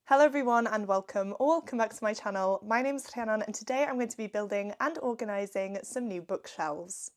Hello everyone and welcome back to my channel. My name is Rhiannon and today I'm going to be building and organising some new bookshelves.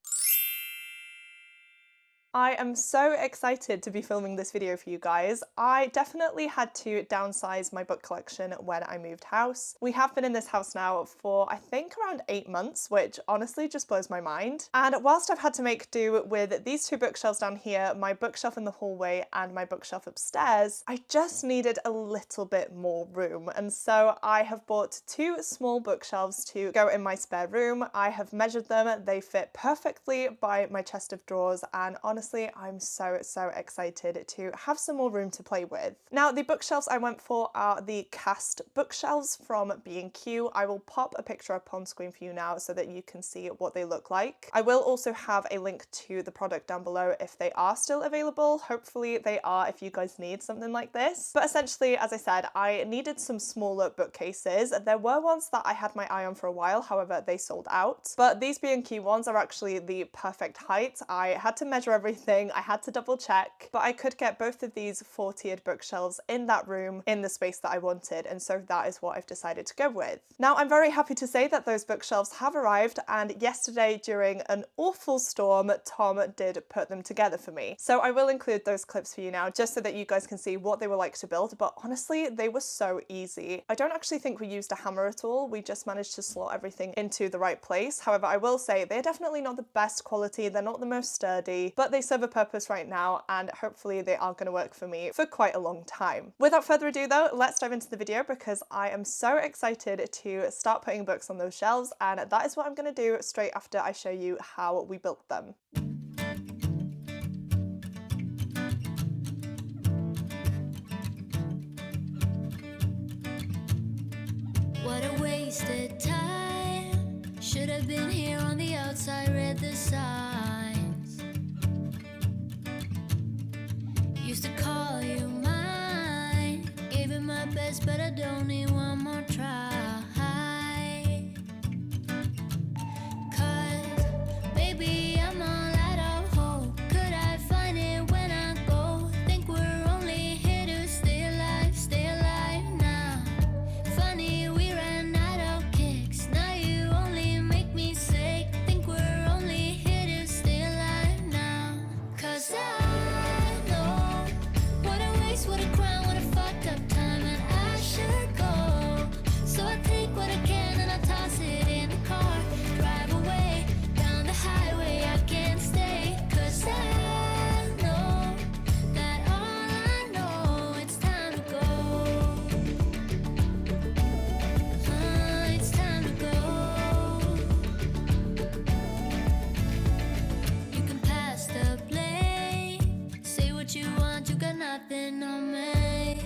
I am so excited to be filming this video for you guys. I definitely had to downsize my book collection when I moved house. We have been in this house now for I think around 8 months, which honestly just blows my mind. And whilst I've had to make do with these two bookshelves down here, my bookshelf in the hallway and my bookshelf upstairs, I just needed a little bit more room. And so I have bought two small bookshelves to go in my spare room. I have measured them. They fit perfectly by my chest of drawers, and honestly, I'm so excited to have some more room to play with. Now, the bookshelves I went for are the cast bookshelves from B&Q. I will pop a picture up on screen for you now so that you can see what they look like. I will also have a link to the product down below if they are still available. Hopefully they are if you guys need something like this. But essentially, as I said, I needed some smaller bookcases. There were ones that I had my eye on for a while, however, they sold out. But these B&Q ones are actually the perfect height. I had to measure everything. I had to double check, but I could get both of these 4-tiered bookshelves in that room in the space that I wanted, and so that is what I've decided to go with. Now, I'm very happy to say that those bookshelves have arrived, and yesterday during an awful storm, Tom did put them together for me. So I will include those clips for you now just so that you guys can see what they were like to build, but honestly, they were so easy. I don't actually think we used a hammer at all. We just managed to slot everything into the right place. However, I will say they're definitely not the best quality. They're not the most sturdy, but they serve a purpose right now, and hopefully they are going to work for me for quite a long time. Without further ado though, let's dive into the video because I am so excited to start putting books on those shelves, and that is what I'm going to do straight after I show you how we built them. What a wasted time. Should have been here on the outside, read the signs. Used to call you mine, gave it my best, but I don't need one more try. 'Cause, baby, I'm all out of hope. Could I find it when I go? Think we're only here to stay alive now. Funny, we ran out of kicks. Now you only make me sick. Think we're only here to stay alive now. 'Cause what a crime, what a fucked up time, and I should go. So I take what I can and I toss it in the car. Drive away down the highway, I can't stay. 'Cause I know that all I know, it's time to go. It's time to go. You can pass the blame, say what you want, you got nothing on me.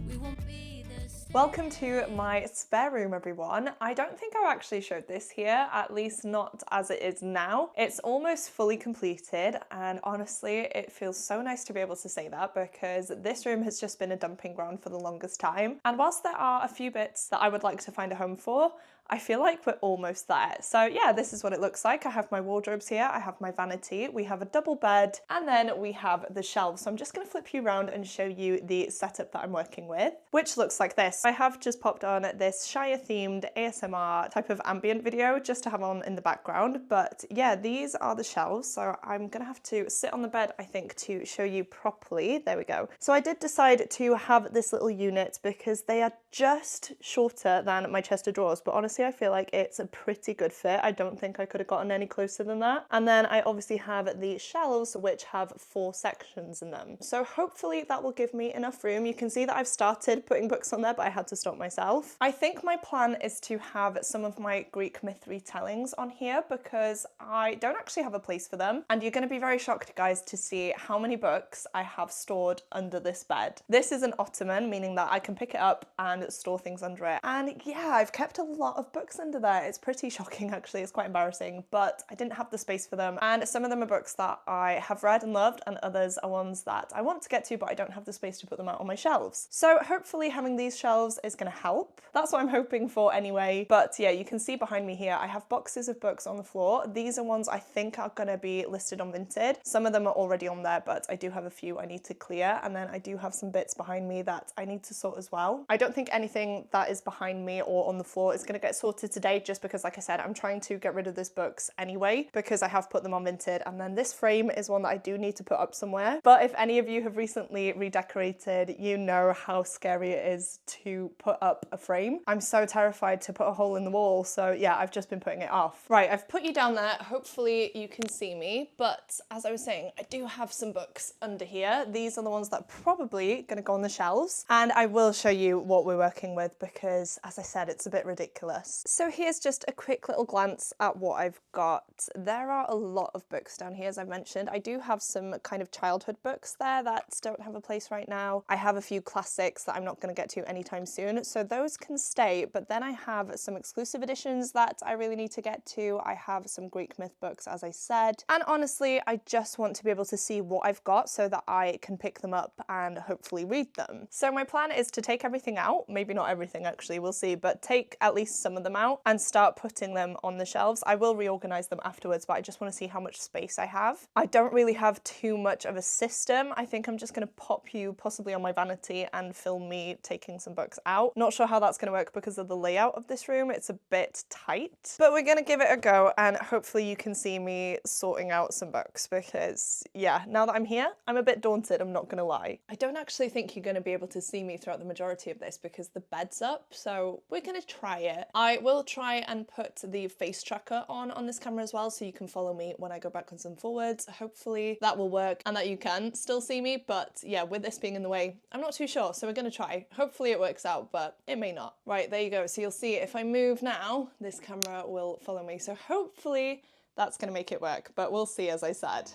We won't be the same. Welcome to my spare room, everyone. I don't think I've actually showed this here, at least not as it is now. It's almost fully completed, and honestly, it feels so nice to be able to say that because this room has just been a dumping ground for the longest time. And whilst there are a few bits that I would like to find a home for, I feel like we're almost there. So yeah, this is what it looks like. I have my wardrobes here, I have my vanity, we have a double bed, and then we have the shelves. So I'm just gonna flip you around and show you the setup that I'm working with, which looks like this. I have just popped on this Shire themed ASMR type of ambient video just to have on in the background. But yeah, these are the shelves. So I'm gonna have to sit on the bed, I think, to show you properly. There we go. So I did decide to have this little unit because they are just shorter than my chest of drawers, but honestly, I feel like it's a pretty good fit. I don't think I could have gotten any closer than that. And then I obviously have the shelves, which have 4 sections in them. So hopefully that will give me enough room. You can see that I've started putting books on there, but I had to stop myself. I think my plan is to have some of my Greek myth retellings on here because I don't actually have a place for them. And you're going to be very shocked, guys, to see how many books I have stored under this bed. This is an ottoman, meaning that I can pick it up and store things under it. And yeah, I've kept a lot of of books under there. It's pretty shocking actually, it's quite embarrassing, but I didn't have the space for them. And some of them are books that I have read and loved, and others are ones that I want to get to, but I don't have the space to put them out on my shelves. So hopefully having these shelves is going to help. That's what I'm hoping for anyway. But yeah, you can see behind me here, I have boxes of books on the floor. These are ones I think are going to be listed on Vinted. Some of them are already on there, but I do have a few I need to clear. And then I do have some bits behind me that I need to sort as well. I don't think anything that is behind me or on the floor is going to get sorted today, just because, like I said, I'm trying to get rid of these books anyway, because I have put them on Vinted. And then this frame is one that I do need to put up somewhere. But if any of you have recently redecorated, you know how scary it is to put up a frame. I'm so terrified to put a hole in the wall. So yeah, I've just been putting it off. Right, I've put you down there. Hopefully you can see me. But as I was saying, I do have some books under here. These are the ones that are probably going to go on the shelves. And I will show you what we're working with because, as I said, it's a bit ridiculous. So here's just a quick little glance at what I've got. There are a lot of books down here, as I mentioned. I do have some kind of childhood books there that don't have a place right now. I have a few classics that I'm not going to get to anytime soon, so those can stay. But then I have some exclusive editions that I really need to get to. I have some Greek myth books, as I said. And honestly, I just want to be able to see what I've got so that I can pick them up and hopefully read them. So my plan is to take everything out, maybe not everything actually, we'll see, but take at least some of them out and start putting them on the shelves. I will reorganize them afterwards, but I just want to see how much space I have. I don't really have too much of a system. I think I'm just going to pop you possibly on my vanity and film me taking some books out. Not sure how that's going to work because of the layout of this room. It's a bit tight, but we're going to give it a go and hopefully you can see me sorting out some books because yeah, now that I'm here, I'm a bit daunted, I'm not going to lie. I don't actually think you're going to be able to see me throughout the majority of this because the bed's up, so we're going to try it. I will try and put the face tracker on this camera as well so you can follow me when I go backwards and forwards. Hopefully that will work and that you can still see me, but yeah, with this being in the way, I'm not too sure, so we're going to try. Hopefully it works out, but it may not. Right, there you go. So you'll see if I move now, this camera will follow me. So hopefully that's going to make it work, but we'll see, as I said.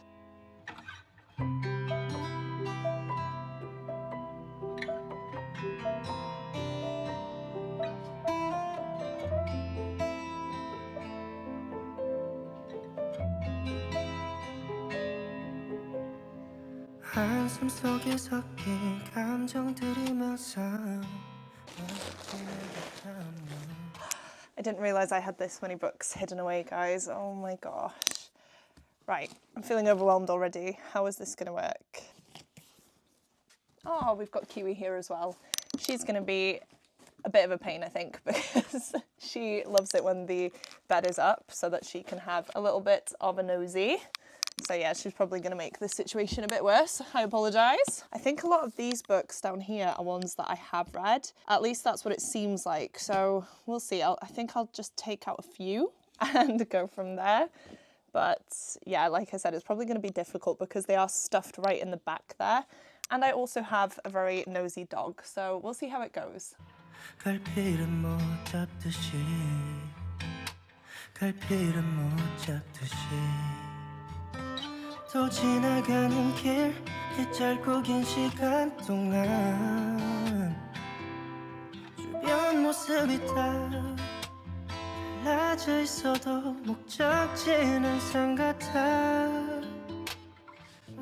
한숨 속에 섞인 감정들이 I didn't realise I had this many books hidden away, guys. Oh my gosh. Right, I'm feeling overwhelmed already. How is this going to work? Oh, we've got Kiwi here as well. She's going to be a bit of a pain, I think, because she loves it when the bed is up so that she can have a little bit of a nosy. So yeah, she's probably going to make this situation a bit worse. I apologise. I think a lot of these books down here are ones that I have read. At least that's what it seems like. So we'll see. I think I'll just take out a few and go from there. But yeah, like I said, it's probably going to be difficult because they are stuffed right in the back there. And I also have a very nosy dog. So we'll see how it goes. 갈피를 못 잡듯이 갈피를 못 잡듯이 또 지나가는 길 그 짧고 긴 시간 동안 주변 모습이 다 달라져 있어도 목적지는 항상 같아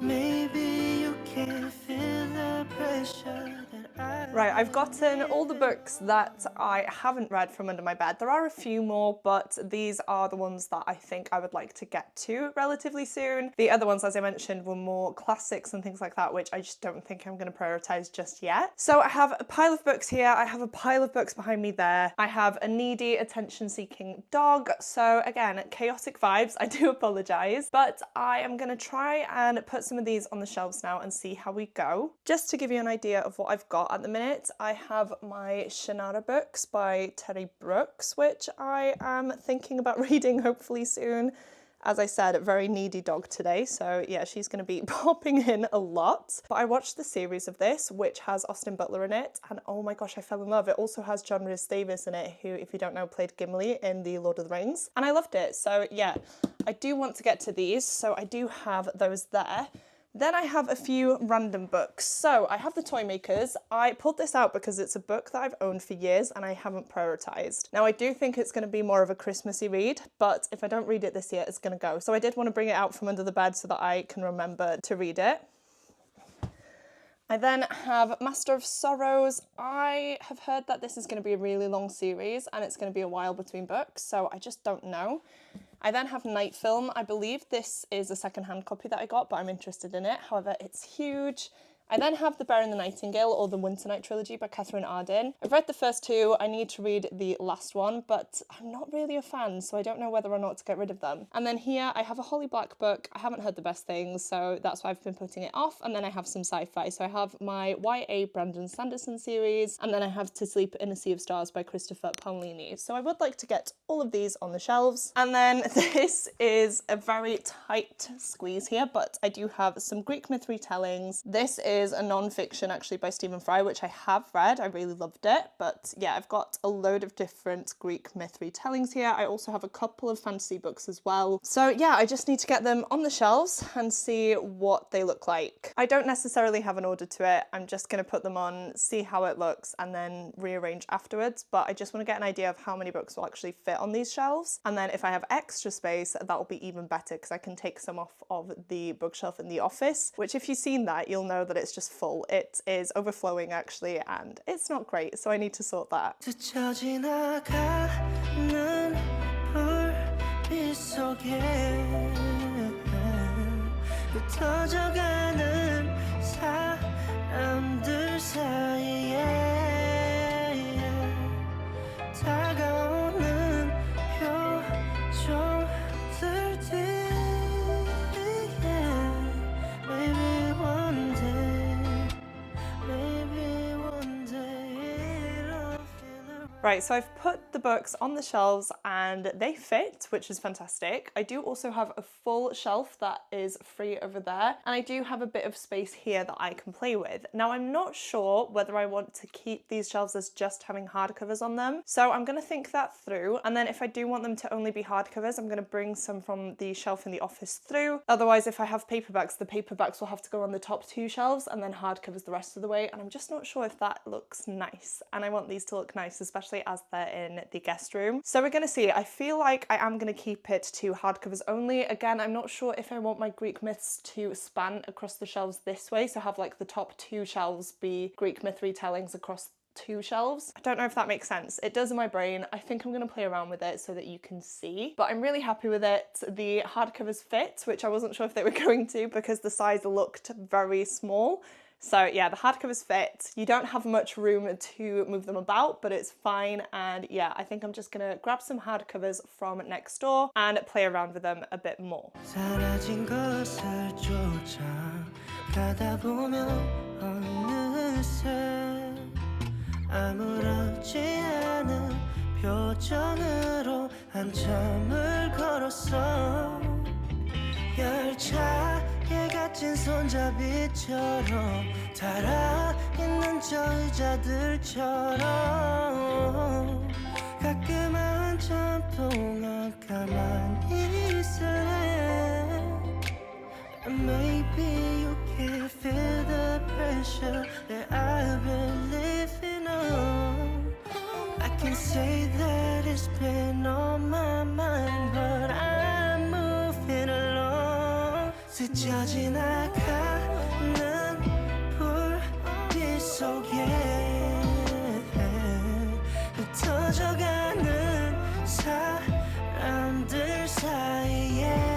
Maybe you can feel the pressure that I Right, I've gotten all the books that I haven't read from under my bed. There are a few more, but these are the ones that I think I would like to get to relatively soon. The other ones, as I mentioned, were more classics and things like that, which I just don't think I'm going to prioritise just yet. So I have a pile of books here. I have a pile of books behind me there. I have a needy, attention-seeking dog. So again, chaotic vibes. I do apologise, but I am going to try and put some of these on the shelves now and see how we go. Just to give you an idea of what I've got at the minute, I have my Shannara books by Terry Brooks, which I am thinking about reading hopefully soon. As I said, a very needy dog today, so yeah, she's going to be popping in a lot. But I watched the series of this, which has Austin Butler in it, and oh my gosh, I fell in love. It also has John Rhys Davies in it, who, if you don't know, played Gimli in The Lord of the Rings, and I loved it. So yeah, I do want to get to these, so I do have those there. Then I have a few random books. So I have the Toy Makers. I pulled this out because it's a book that I've owned for years and I haven't prioritized. Now I do think it's going to be more of a Christmassy read, but if I don't read it this year, it's going to go. So I did want to bring it out from under the bed so that I can remember to read it. I then have Master of Sorrows. I have heard that this is going to be a really long series and it's going to be a while between books, so I just don't know. I then have Night Film. I believe this is a second-hand copy that I got, but I'm interested in it. However, it's huge. I then have The Bear and the Nightingale, or the Winter Night Trilogy by Catherine Arden. I've read the first two. I need to read the last one, but I'm not really a fan, so I don't know whether or not to get rid of them. And then here I have a Holly Black book. I haven't heard the best things, so that's why I've been putting it off. And then I have some sci-fi. So I have my YA Brandon Sanderson series, and then I have To Sleep in a Sea of Stars by Christopher Paolini. So I would like to get all of these on the shelves. And then this is a very tight squeeze here, but I do have some Greek myth retellings. This is a non-fiction actually by Stephen Fry, which I have read. I really loved it, but yeah, I've got a load of different Greek myth retellings here. I also have a couple of fantasy books as well. So yeah, I just need to get them on the shelves and see what they look like. I don't necessarily have an order to it. I'm just going to put them on, see how it looks, and then rearrange afterwards. But I just want to get an idea of how many books will actually fit on these shelves. And then if I have extra space, that will be even better because I can take some off of the bookshelf in the office, which if you've seen that, you'll know that it's just full. It is overflowing actually, and it's not great, so I need to sort that. 스쳐 지나가는 불빛 속에 흩어져가는 사람들 사이에 다가오는 표정들 뒤에 Maybe one day it'll feel Right, so I've put the books on the shelves and they fit, which is fantastic. I do also have a full shelf that is free over there, and I do have a bit of space here that I can play with. Now, I'm not sure whether I want to keep these shelves as just having hardcovers on them, so I'm going to think that through, and then if I do want them to only be hardcovers, I'm going to bring some from the shelf in the office through. Otherwise, if I have paperbacks, the paperbacks will have to go on the top two shelves and then hardcovers the rest of the way, and I'm just not sure if that looks nice, and I want these to look nice, especially as they're in the guest room. So we're gonna see. I feel like I am gonna keep it to hardcovers only. Again, I'm not sure if I want my Greek myths to span across the shelves this way, so have like the top two shelves be Greek myth retellings across two shelves. I don't know if that makes sense. It does in my brain. I think I'm gonna play around with it so that you can see, but I'm really happy with it. The hardcovers fit, which I wasn't sure if they were going to because the size looked very small. So yeah, the hardcovers fit. You don't have much room to move them about, but it's fine. And yeah, I think I'm just gonna grab some hardcovers from next door and play around with them a bit more. 사라진 것을 쫓아가다 보면 어느새 아무렇지 않은 표정으로 한참을 걸었어 열차에 갇힌 손잡이처럼 달아있는 저 의자들처럼 가끔 한참 동안 가만히 있을래 And maybe you can feel the pressure that I've been living on I can say that it's been on my mind But I'm moving along 스쳐 지나가는 불빛 속에 흩어져가는 사람들 사이에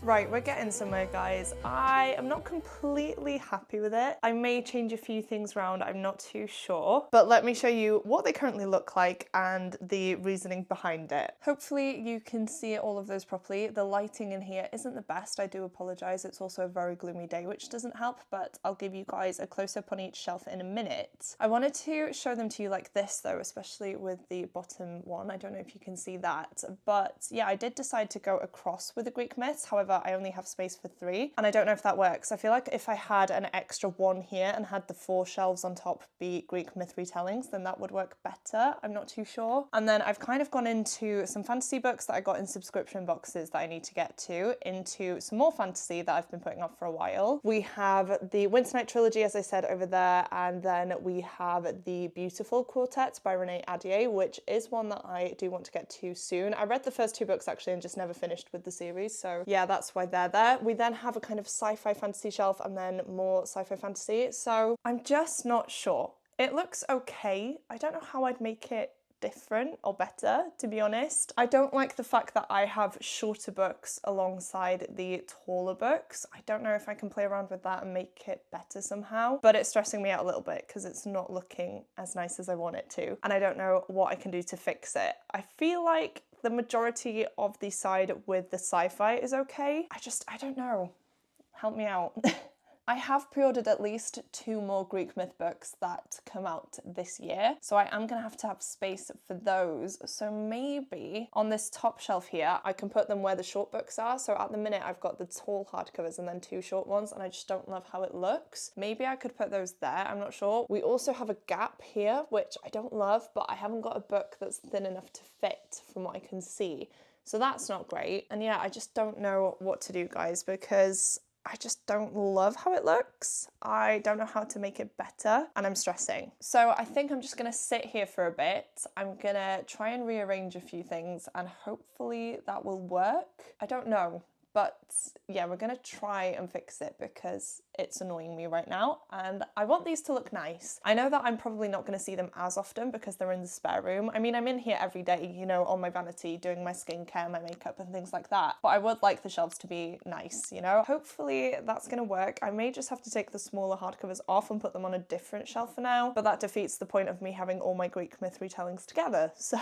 Right, we're getting somewhere, guys. I am not completely happy with it. I may change a few things around, I'm not too sure. But let me show you what they currently look like and the reasoning behind it. Hopefully you can see all of those properly. The lighting in here isn't the best, I do apologise. It's also a very gloomy day, which doesn't help, but I'll give you guys a close-up on each shelf in a minute. I wanted to show them to you like this though, especially with the bottom one. I don't know if you can see that, but yeah, I did decide to go across with the Greek myths. However, However, I only have space for 3 and I don't know if that works. I feel like if I had an extra one here and had the 4 shelves on top be Greek myth retellings, then that would work better. I'm not too sure. And then I've kind of gone into some fantasy books that I got in subscription boxes that I need to get to, into some more fantasy that I've been putting off for a while. We have the Winter Night trilogy, as I said, over there, and then we have the Beautiful Quartet by Renee Adier, which is one that I do want to get to soon. I read the first 2 books actually and just never finished with the series, so yeah, that's why they're there. We then have a kind of sci-fi fantasy shelf and then more sci-fi fantasy, so I'm just not sure. It looks okay. I don't know how I'd make it different or better, to be honest. I don't like the fact that I have shorter books alongside the taller books. I don't know if I can play around with that and make it better somehow, but it's stressing me out a little bit because it's not looking as nice as I want it to, and I don't know what I can do to fix it. I feel like the majority of the side with the sci-fi is okay. I don't know. Help me out. I have pre-ordered at least 2 more Greek myth books that come out this year, so I am going to have space for those. So maybe on this top shelf here, I can put them where the short books are. So at the minute, I've got the tall hardcovers and then 2 short ones, and I just don't love how it looks. Maybe I could put those there, I'm not sure. We also have a gap here, which I don't love, but I haven't got a book that's thin enough to fit from what I can see. So that's not great. And yeah, I just don't know what to do, guys, because I just don't love how it looks. I don't know how to make it better and I'm stressing. So I think I'm just gonna sit here for a bit. I'm gonna try and rearrange a few things and hopefully that will work. I don't know. But yeah, we're gonna try and fix it because it's annoying me right now and I want these to look nice. I know that I'm probably not gonna see them as often because they're in the spare room. I mean, I'm in here every day, you know, on my vanity, doing my skincare, my makeup and things like that. But I would like the shelves to be nice, you know? Hopefully that's gonna work. I may just have to take the smaller hardcovers off and put them on a different shelf for now, but that defeats the point of me having all my Greek myth retellings together, so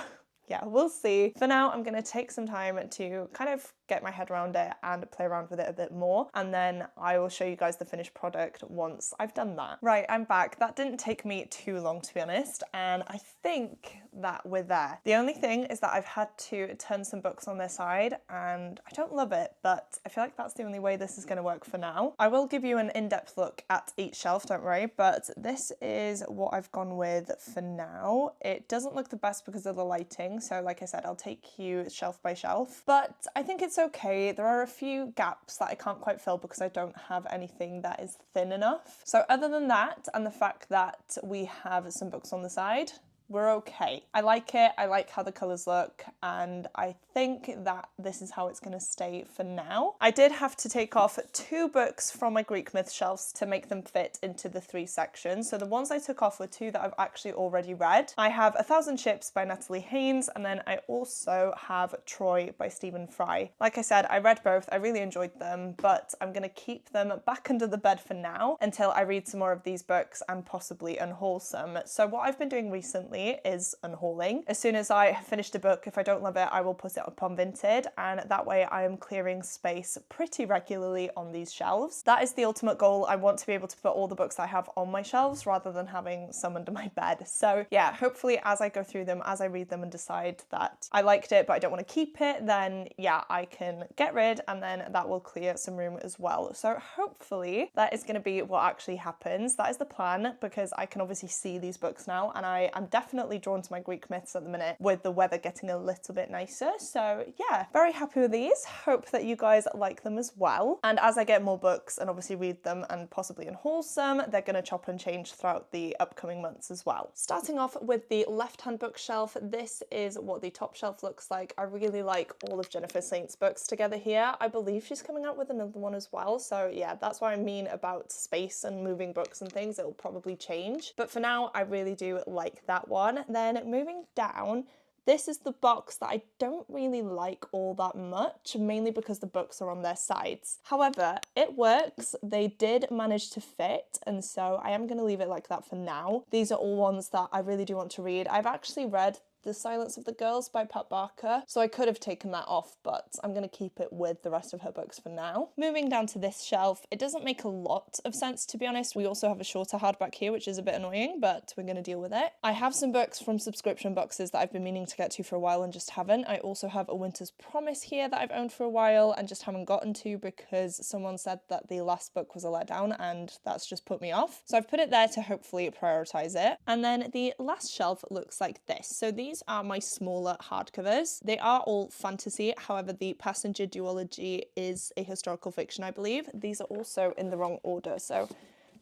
yeah, we'll see. For now, I'm gonna take some time to kind of get my head around it and play around with it a bit more, and then I will show you guys the finished product once I've done that. Right, I'm back. That didn't take me too long, to be honest, and I think that we're there. The only thing is that I've had to turn some books on their side and I don't love it, but I feel like that's the only way this is gonna work for now. I will give you an in-depth look at each shelf, don't worry, but this is what I've gone with for now. It doesn't look the best because of the lighting, so like I said, I'll take you shelf by shelf, but I think it's okay. There are a few gaps that I can't quite fill because I don't have anything that is thin enough. So other than that, and the fact that we have some books on the side, we're okay. I like it, I like how the colours look, and I think that this is how it's going to stay for now. I did have to take off 2 books from my Greek myth shelves to make them fit into the 3 sections. So the ones I took off were 2 that I've actually already read. I have 1,000 Ships by Natalie Haynes, and then I also have Troy by Stephen Fry. Like I said, I read both, I really enjoyed them, but I'm going to keep them back under the bed for now until I read some more of these books and possibly unhaul some. So what I've been doing recently is unhauling. As soon as I have finished a book, if I don't love it, I will put it up on Vinted, and that way I am clearing space pretty regularly on these shelves. That is the ultimate goal. I want to be able to put all the books I have on my shelves rather than having some under my bed. So yeah, hopefully as I go through them, as I read them and decide that I liked it but I don't want to keep it, then yeah, I can get rid and then that will clear some room as well. So hopefully that is going to be what actually happens. That is the plan, because I can obviously see these books now and I am definitely drawn to my Greek myths at the minute with the weather getting a little bit nicer. So yeah, very happy with these. Hope that you guys like them as well. And as I get more books and obviously read them and possibly unhaul some, they're going to chop and change throughout the upcoming months as well. Starting off with the left-hand bookshelf, this is what the top shelf looks like. I really like all of Jennifer Saint's books together here. I believe she's coming out with another one as well. So yeah, that's what I mean about space and moving books and things. It will probably change. But for now, I really do like that one. Then moving down, this is the box that I don't really like all that much, mainly because the books are on their sides. However, it works. They did manage to fit, and so I am going to leave it like that for now. These are all ones that I really do want to read. I've actually read The Silence of the Girls by Pat Barker. So I could have taken that off, but I'm going to keep it with the rest of her books for now. Moving down to this shelf, it doesn't make a lot of sense, to be honest. We also have a shorter hardback here, which is a bit annoying, but we're going to deal with it. I have some books from subscription boxes that I've been meaning to get to for a while and just haven't. I also have A Winter's Promise here that I've owned for a while and just haven't gotten to because someone said that the last book was a letdown, and that's just put me off. So I've put it there to hopefully prioritize it. And then the last shelf looks like this. So these are my smaller hardcovers. They are all fantasy. However, the Passenger duology is a historical fiction, I believe. These are also in the wrong order, so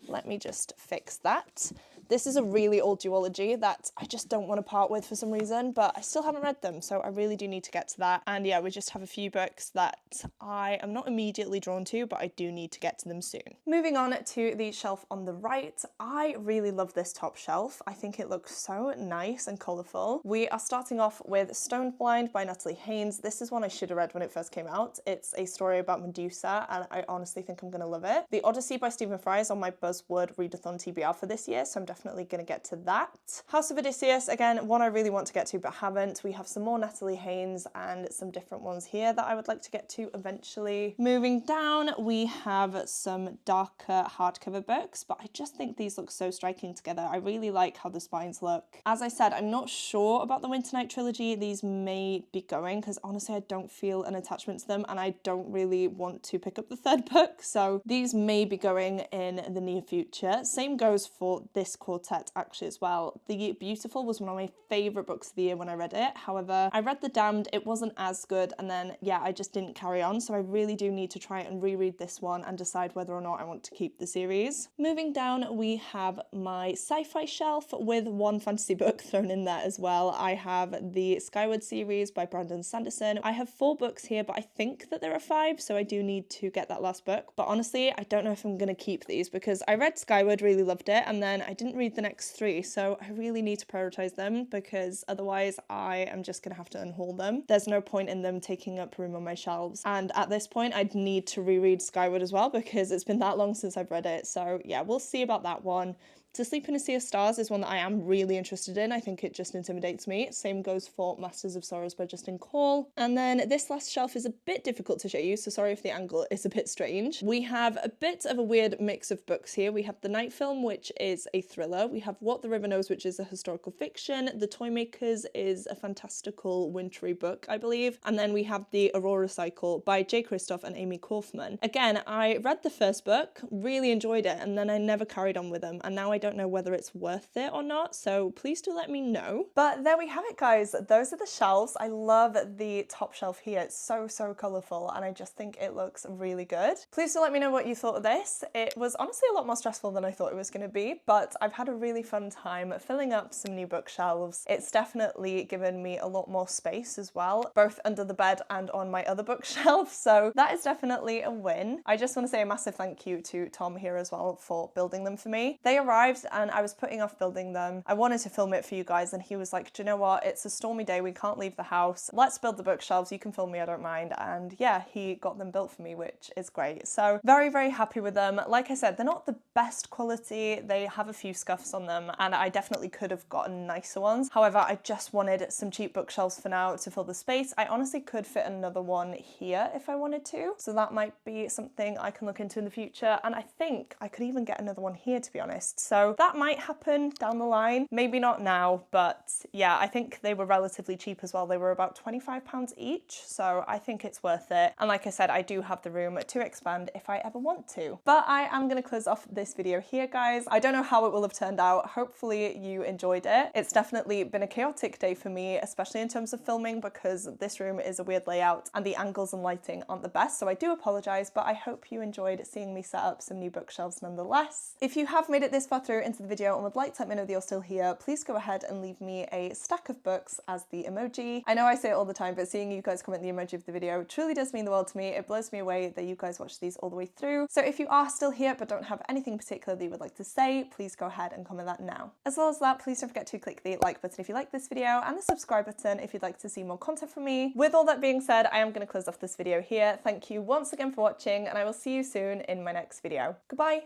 let me just fix that. This is a really old duology that I just don't want to part with for some reason, but I still haven't read them, so I really do need to get to that. And yeah, we just have a few books that I am not immediately drawn to, but I do need to get to them soon. Moving on to the shelf on the right, I really love this top shelf. I think it looks so nice and colourful. We are starting off with Stone Blind by Natalie Haynes. This is one I should have read when it first came out. It's a story about Medusa, and I honestly think I'm going to love it. The Odyssey by Stephen Fry is on my Buzzword Readathon TBR for this year, so I'm definitely going to get to that. House of Odysseus, again, one I really want to get to but haven't. We have some more Natalie Haynes and some different ones here that I would like to get to eventually. Moving down, we have some darker hardcover books, but I just think these look so striking together. I really like how the spines look. As I said, I'm not sure about the Winter Night trilogy. These may be going because honestly I don't feel an attachment to them and I don't really want to pick up the third book, so these may be going in the near future. Same goes for this quartet actually as well. The Beautiful was one of my favourite books of the year when I read it. However, I read The Damned, it wasn't as good, and then yeah, I just didn't carry on, so I really do need to try and reread this one and decide whether or not I want to keep the series. Moving down, we have my sci-fi shelf with one fantasy book thrown in there as well. I have the Skyward series by Brandon Sanderson. I have 4 books here, but I think that there are 5, so I do need to get that last book. But honestly, I don't know if I'm going to keep these because I read Skyward, really loved it, and then I didn't read the next 3, so I really need to prioritize them because otherwise I am just going to have to unhaul them. There's no point in them taking up room on my shelves, and at this point I'd need to reread Skyward as well because it's been that long since I've read it, so yeah, we'll see about that one. To Sleep in a Sea of Stars is one that I am really interested in. I think it just intimidates me. Same goes for Masters of Sorrows by Justin Call. And then this last shelf is a bit difficult to show you, so sorry if the angle is a bit strange. We have a bit of a weird mix of books here. We have The Night Film, which is a thriller. We have What the River Knows, which is a historical fiction. The Toymakers is a fantastical wintry book, I believe. And then we have The Aurora Cycle by Jay Kristoff and Amy Kaufman. Again, I read the first book, really enjoyed it, and then I never carried on with them. And now I don't know whether it's worth it or not, so please do let me know. But there we have it, guys. Those are the shelves. I love the top shelf here. It's so colourful and I just think it looks really good. Please do let me know what you thought of this. It was honestly a lot more stressful than I thought it was going to be, but I've had a really fun time filling up some new bookshelves. It's definitely given me a lot more space as well, both under the bed and on my other bookshelf, so that is definitely a win. I just want to say a massive thank you to Tom here as well for building them for me. They arrived and I was putting off building them. I wanted to film it for you guys and he was like, do you know what, it's a stormy day, we can't leave the house, let's build the bookshelves, you can film me, I don't mind. And yeah, he got them built for me, which is great. So very happy with them. Like I said, they're not the best quality, they have a few scuffs on them and I definitely could have gotten nicer ones. However, I just wanted some cheap bookshelves for now to fill the space. I honestly could fit another one here if I wanted to, so that might be something I can look into in the future, and I think I could even get another one here, to be honest. So that might happen down the line, maybe not now, but yeah, I think they were relatively cheap as well. They were about £25 each, so I think it's worth it. And like I said, I do have the room to expand if I ever want to. But I am going to close off this video here, guys. I don't know how it will have turned out. Hopefully you enjoyed it. It's definitely been a chaotic day for me, especially in terms of filming, because this room is a weird layout and the angles and lighting aren't the best, so I do apologise, but I hope you enjoyed seeing me set up some new bookshelves nonetheless. If you have made it this far through into the video and would like to let me know that you're still here, please go ahead and leave me a stack of books as the emoji. I know I say it all the time, but seeing you guys comment the emoji of the video truly does mean the world to me. It blows me away that you guys watch these all the way through. So if you are still here but don't have anything particular that you would like to say, please go ahead and comment that now. As well as that, please don't forget to click the like button if you like this video and the subscribe button if you'd like to see more content from me. With all that being said, I am going to close off this video here. Thank you once again for watching and I will see you soon in my next video. Goodbye!